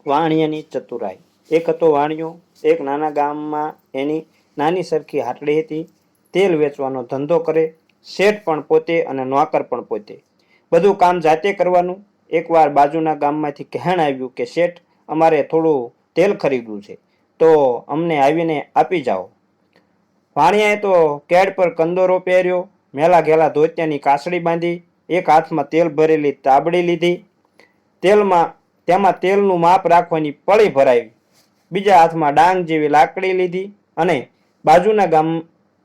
વાણિયાની ચતુરાઈ. એક હતો વાણિયો. એક નાના ગામમાં એની નાની સરખી હાટડી હતી. તેલ વેચવાનો ધંધો કરે. શેઠ પણ પોતે અને નોકર પણ પોતે. બધું કામ જાતે કરવાનું. એકવાર બાજુના ગામમાંથી કહેણ આવ્યું કે શેઠ, અમારે થોડું તેલ ખરીદવું છે, તો અમને આવીને આપી જાઓ. વાણિયાએ તો કેડ પર કંદોરો પહેર્યો, મેલા ઘેલા ધોતિયાની કાસડી બાંધી, એક હાથમાં તેલ ભરેલી તાબડી લીધી, તેમાં તેલનું માપ રાખવાની પળી ભરાવી, બીજા હાથમાં ડાંગ જેવી લાકડી લીધી અને બાજુના ગામ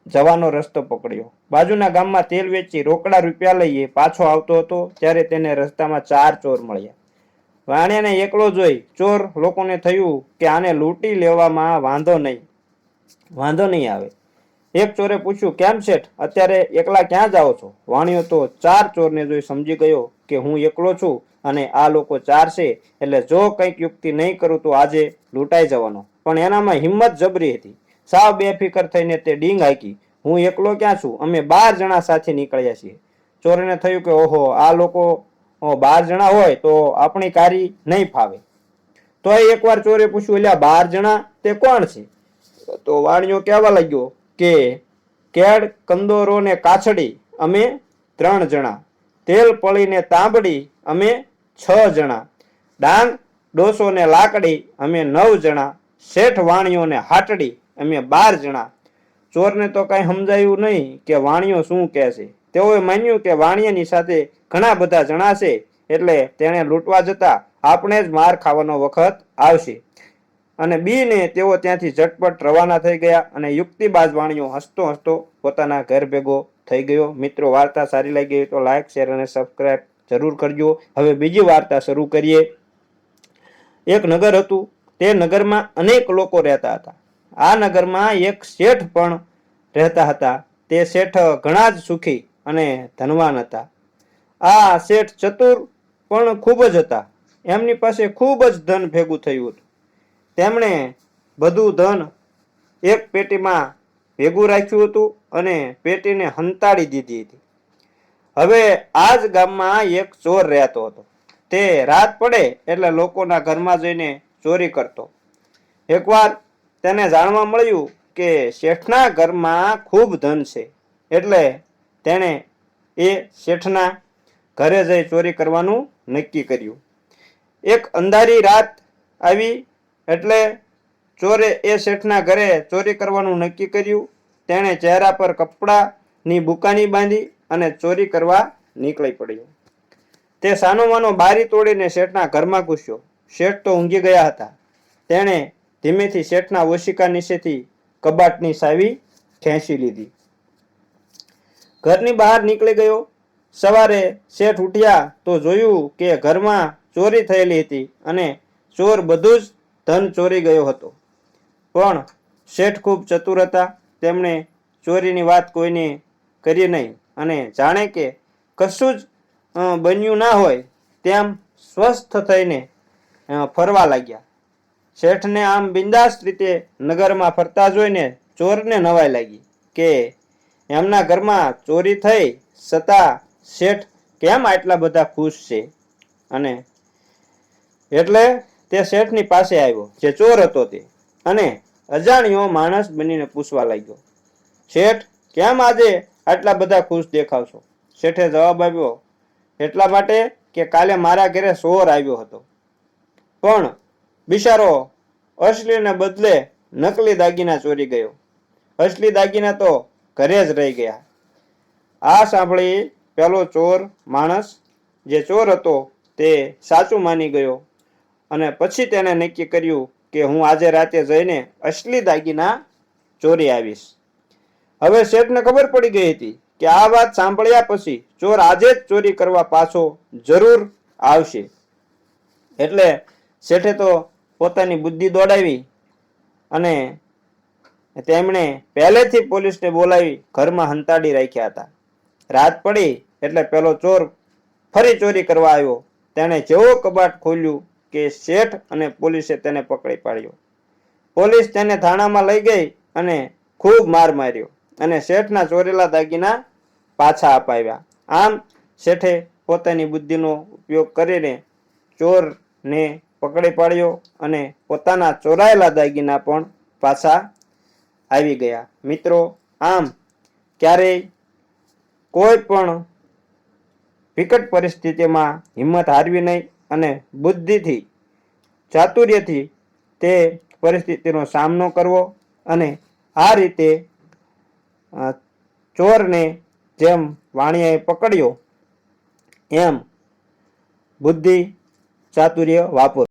જવાનો રસ્તો પકડ્યો. બાજુના ગામમાં તેલ વેચી રોકડા રૂપિયા લઈએ પાછો આવતો હતો ત્યારે તેને રસ્તામાં 4 ચોર મળ્યા. વાણિયાને એકલો જોઈ ચોર લોકોને થયું કે આને લૂંટી લેવામાં વાંધો નહીં આવે. એક ચોરે પૂછ્યું, કેમ શેઠ, અત્યારે એકલા ક્યાં જાઓ છો? વાણિયો તો 4 ચોરને જોઈ સમજી ગયો કે હું એકલો છું અને આ લોકો 4 છે, એટલે જો કંઈક યુક્તિ નહીં કરું તો આજે લૂંટાઈ જવાનો. પણ એનામાં હિંમત જબરી હતી. સાવ બેફિકર થઈને તે ડીંગ હાકી, હું એકલો ક્યાં છું, અમે 12 જણા સાથે નીકળ્યા છીએ. ચોરને થયું કે ઓહો, આ લોકો 12 જણા હોય તો આપણી કારી નહીં ફાવે. તો એકવાર ચોરે પૂછ્યું, એટલે 12 જણા તે કોણ છે? તો વાણિયો કહેવા લાગ્યો કે કેડ, કંદોરો ને કાછડી અમે 3 જણા, તેલ પળીને તાંબડી અમે 6 જણા, ડાંગ, ડોસો ને લાકડી અમે 9 જણા, શેઠ વાણિયો ને હાટડી અમે 12 જણા. ચોરને તો કઈ સમજાયું નહીં કે વાણિયો શું કહે છે. તેઓએ માન્યું કે વાણિયાની સાથે ઘણા બધા જણા છે, એટલે તેણે લૂંટવા જતા આપણે જ માર ખાવાનો વખત આવશે. અને બીને તેઓ ત્યાંથી ઝટપટ રવાના થઈ ગયા અને યુક્તિબાજ વાણિયો હસતો હસતો પોતાના ઘર ભેગો થઈ ગયો. મિત્રો, વાર્તા સારી લાગી હોય તો લાઈક, શેર અને સબસ્ક્રાઇબ જરૂર કરજો. હવે બીજી વાર્તા શરૂ કરીએ. એક નગર હતું. તે નગરમાં અનેક લોકો રહેતા હતા. આ નગરમાં એક શેઠ પણ રહેતા હતા. તે શેઠ ઘણા જ સુખી અને ધનવાન હતા. આ શેઠ ચતુર પણ ખૂબ જ હતા. એમની પાસે ખૂબ જ ધન ભેગું થયું હતું. તેમણે બધું ધન એક પેટીમાં ભેગું રાખ્યું હતું અને પેટીને હંતાડી દીધી હતી. હવે આ જ ગામમાં એક ચોર રહેતો હતો. તે રાત પડે એટલે લોકોના ઘરમાં જઈને ચોરી કરતો. એકવાર તેને જાણવા મળ્યું કે શેઠના ઘરમાં ખૂબ ધન છે, એટલે તેણે એ શેઠના ઘરે જઈ ચોરી કરવાનું નક્કી કર્યું. એક અંધારી રાત આવી એટલે ચોરે એ શેઠના ઘરે ચોરી કરવાનું નક્કી કર્યું. તેણે ચહેરા પર કપડાની બુકાની બાંધી અને ચોરી કરવા નીકળી પડ્યો. તે સાનોમાનો બારી તોડીને શેઠના ઘરમાં ઘૂસ્યો. શેઠ તો ઊંઘી ગયા હતા. તેણે ધીમેથી શેઠના ઓશિકા નીચેથી કબાટની ચાવી ખેંચી લીધી. ઘરની બહાર નીકળી ગયો. સવારે શેઠ ઉઠ્યા તો જોયું કે ઘરમાં ચોરી થયેલી હતી અને ચોર બધું જ ધન ચોરી ગયો હતો. પણ શેઠ ખૂબ ચતુર હતા. તેમણે ચોરીની વાત કોઈને કરી નહીં અને જાણે કે કશું જ બન્યું ના હોય તેમ સ્વસ્થ થઈને ફરવા લાગ્યા. શેઠને આમ બિંદાસ રીતે નગરમાં ફરતા જોઈને ચોરને નવાઈ લાગી કે એમના ઘરમાં ચોરી થઈ છતાં શેઠ કેમ આટલા બધા ખુશ છે. અને એટલે તે શેઠની પાસે આવ્યો, જે ચોર હતો તે, અને અજાણ્યો માણસ બનીને પૂછવા લાગ્યો, શેઠ, કેમ આજે આટલા બધા ખુશ દેખાવ છો? શેઠે જવાબ આપ્યો, એટલા માટે કે કાલે મારા ઘરે ચોર આવ્યો હતો, પણ બિચારો અસલીને બદલે નકલી દાગીના ચોરી ગયો. અસલી દાગીના તો ઘરે જ રહી ગયા. આ સાંભળી પેલો ચોર માણસ, જે ચોર હતો, તે સાચું માની ગયો અને પછી તેને નક્કી કર્યું કે હું આજે રાતે જઈને અસલી દાગીના ચોરી આવીશ. હવે શેઠને ખબર પડી ગઈ હતી કે આ વાત સાંભળ્યા પછી ચોર આજે જ ચોરી કરવા પાછો જરૂર આવશે. એટલે શેઠે તો પોતાની બુદ્ધિ દોડાવી અને તેમણે પહેલેથી પોલીસને બોલાવી ઘરમાં હંતાડી રાખ્યા હતા. રાત પડી એટલે પેલો ચોર ફરી ચોરી કરવા આવ્યો. તેણે જેવો કબાટ ખોલ્યું કે શેઠ અને પોલીસે તેને પકડી પાડ્યો. પોલીસ તેને થાણામાં લઈ ગઈ અને ખૂબ માર માર્યો અને શેઠના ચોરેલા દાગીના પાછા અપાવ્યા. આમ શેઠે પોતાની બુદ્ધિનો ઉપયોગ કરીને ચોરને પકડી પાડ્યો અને પોતાના ચોરાયેલા દાગીના પણ પાછા આવી ગયા. મિત્રો, આમ ક્યારેય કોઈ પણ વિકટ પરિસ્થિતિમાં હિંમત હારવી નહીં અને બુદ્ધિથી, ચાતુર્યથી તે પરિસ્થિતિનો સામનો કરવો અને આ રીતે ચોરને જેમ વાણિયાએ પકડ્યો એમ બુદ્ધિ ચાતુર્ય વાપરો.